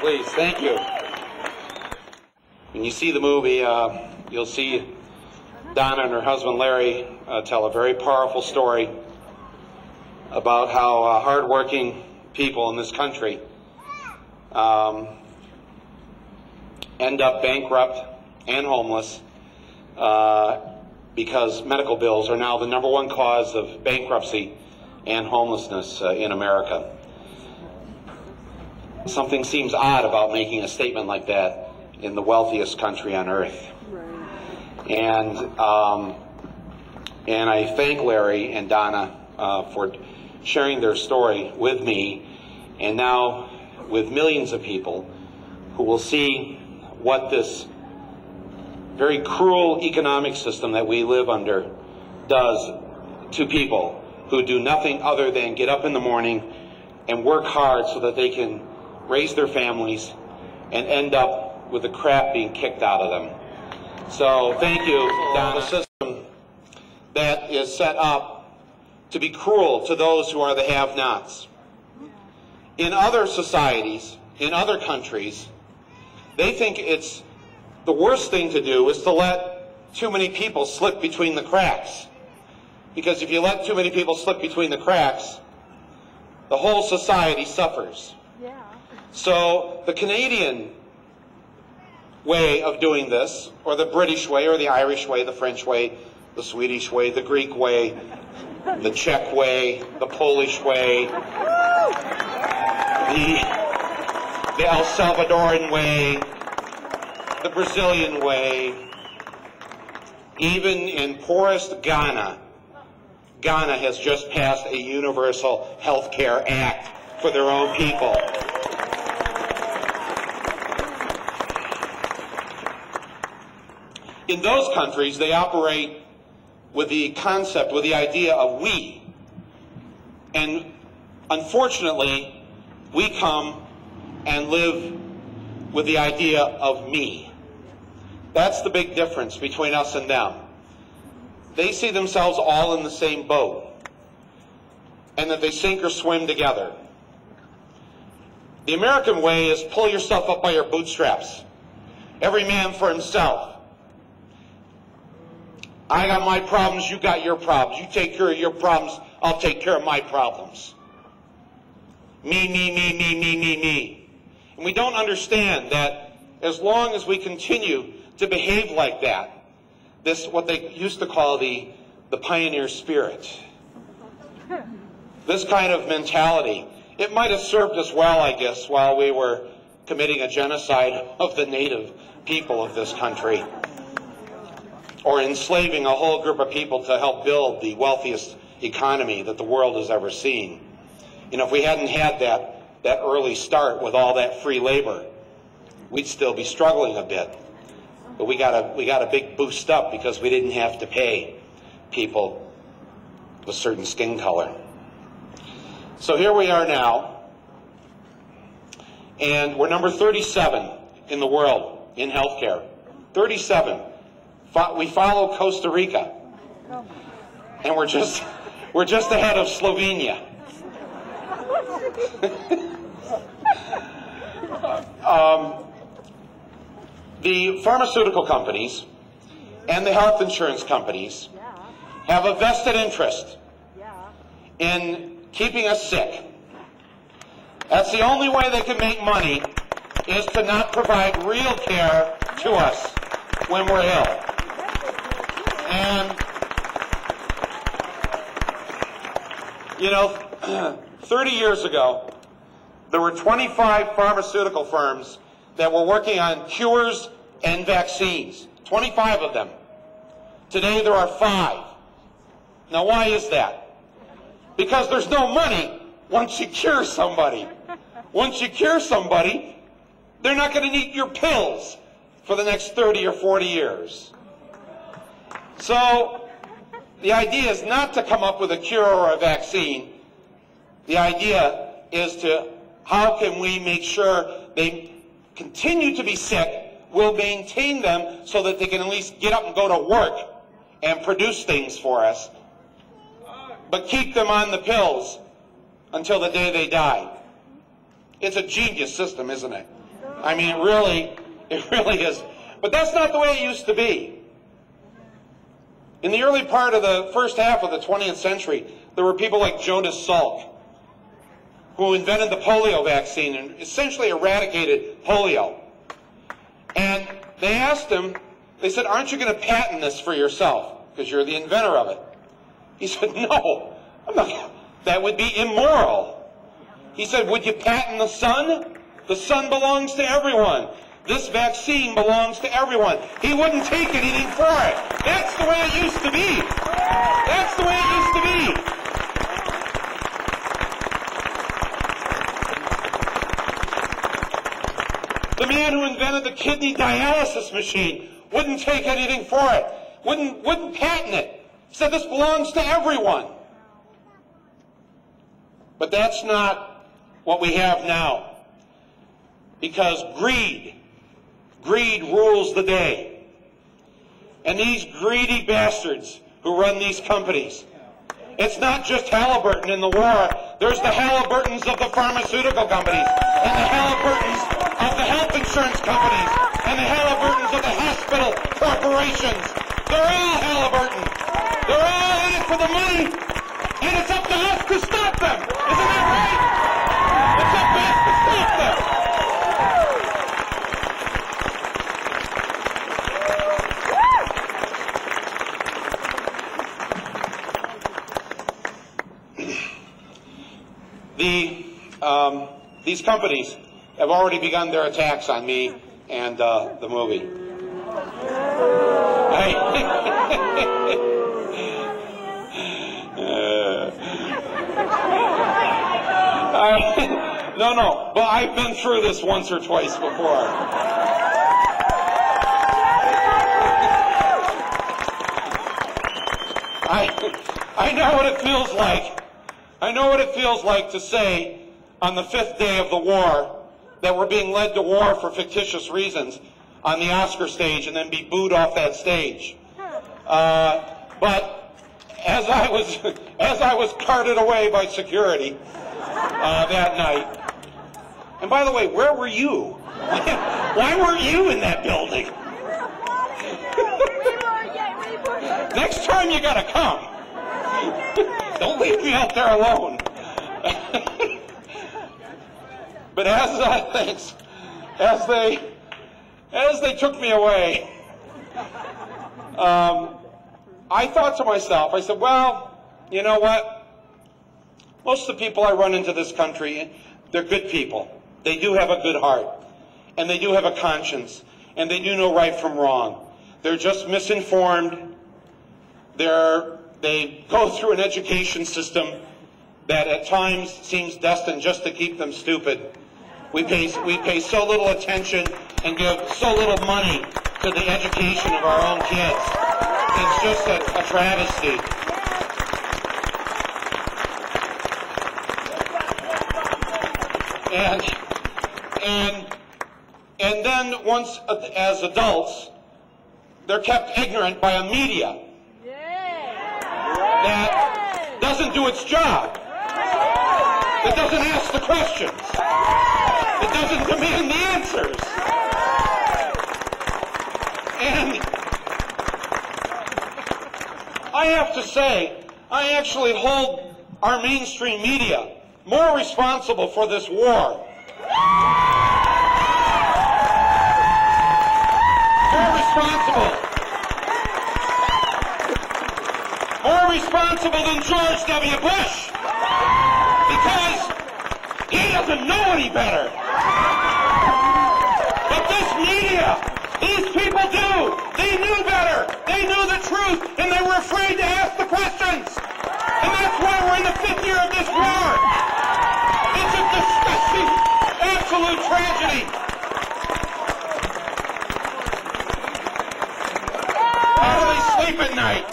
please. Thank you. When you see the movie, you'll see Donna and her husband Larry tell a very powerful story about how hardworking people in this country end up bankrupt and homeless because medical bills are now the #1 cause of bankruptcy and homelessness in America. Something seems odd about making a statement like that in the wealthiest country on earth. And I thank Larry and Donna for sharing their story with me, and now with millions of people who will see what this very cruel economic system that we live under does to people who do nothing other than get up in the morning and work hard so that they can raise their families and end up with the crap being kicked out of them. So thank you, Donna. A system that is set up to be cruel to those who are the have-nots. In other societies, in other countries, they think it's the worst thing to do is to let too many people slip between the cracks. Because if you let too many people slip between the cracks, the whole society suffers. Yeah. So the Canadian way of doing this, or the British way, or the Irish way, the French way, the Swedish way, the Greek way, the Czech way, the Polish way, the El Salvadoran way, the Brazilian way, even in poorest Ghana. Ghana has just passed a universal health care act for their own people. In those countries, they operate with the concept, with the idea of we. And unfortunately, we come and live with the idea of me. That's the big difference between us and them. They see themselves all in the same boat, and that they sink or swim together. The American way is pull yourself up by your bootstraps. Every man for himself. I got my problems, you got your problems. You take care of your problems, I'll take care of my problems. Me, me, me, me, me, me, me. And we don't understand that as long as we continue to behave like that, this, what they used to call the pioneer spirit, this kind of mentality, it might have served us well, I guess, while we were committing a genocide of the native people of this country, or enslaving a whole group of people to help build the wealthiest economy that the world has ever seen. You know, if we hadn't had that early start with all that free labor, we'd still be struggling a bit. But we got a big boost up because we didn't have to pay people with certain skin color. So here we are now, and we're number 37 in the world in healthcare. 37. We follow Costa Rica, and we're just ahead of Slovenia. The pharmaceutical companies and the health insurance companies have a vested interest in keeping us sick. That's the only way they can make money, is to not provide real care to us when we're ill. And, you know, 30 years ago, there were 25 pharmaceutical firms that were working on cures and vaccines. 25 of them. Today there are 5. Now why is that? Because there's no money once you cure somebody. Once you cure somebody, they're not going to need your pills for the next 30 or 40 years. So the idea is not to come up with a cure or a vaccine. The idea is to, how can we make sure they continue to be sick, we'll maintain them so that they can at least get up and go to work and produce things for us, but keep them on the pills until the day they die. It's a genius system, isn't it? I mean, it really is. But that's not the way it used to be. In the early part of the first half of the 20th century, there were people like Jonas Salk, who invented the polio vaccine and essentially eradicated polio. And they asked him, they said, aren't you going to patent this for yourself? Because you're the inventor of it. He said, no, I'm not. That would be immoral. He said, would you patent the sun? The sun belongs to everyone. This vaccine belongs to everyone. He wouldn't take anything for it. That's the way it used to be. That's the way it used to be. The man who invented the kidney dialysis machine wouldn't take anything for it. Wouldn't patent it. He said this belongs to everyone. But that's not what we have now. Because greed rules the day. And these greedy bastards who run these companies, it's not just Halliburton in the war. There's the Halliburtons of the pharmaceutical companies, and the Halliburtons of the health insurance companies, and the Halliburtons of the hospital corporations. They're all Halliburton. They're all in it for the money, and it's up to us to stop them. Isn't that right? It's up to us to stop them. These companies have already begun their attacks on me and the movie. No, but I've been through this once or twice before. I know what it feels like. I know what it feels like to say on the 5th day of the war that we're being led to war for fictitious reasons on the Oscar stage and then be booed off that stage. But as I was carted away by security that night, and by the way, where were you? Why weren't you in that building? Next time you gotta come. Don't leave me out there alone. But as they took me away, I thought to myself, I said, well, you know what? Most of the people I run into this country, they're good people. They do have a good heart, and they do have a conscience, and they do know right from wrong. They're just misinformed. They go through an education system that at times seems destined just to keep them stupid. We pay so little attention and give so little money to the education of our own kids. It's just a travesty. And then once, as adults, they're kept ignorant by a media that doesn't do its job, that doesn't ask the questions, that doesn't demand the answers. And I have to say, I actually hold our mainstream media more responsible for this war. More responsible than George W. Bush, because he doesn't know any better. But this media, these people do. They knew better. They knew the truth, and they were afraid to ask the questions. And that's why we're in the 5th year of this war. It's a disgusting, absolute tragedy. How do they sleep at night?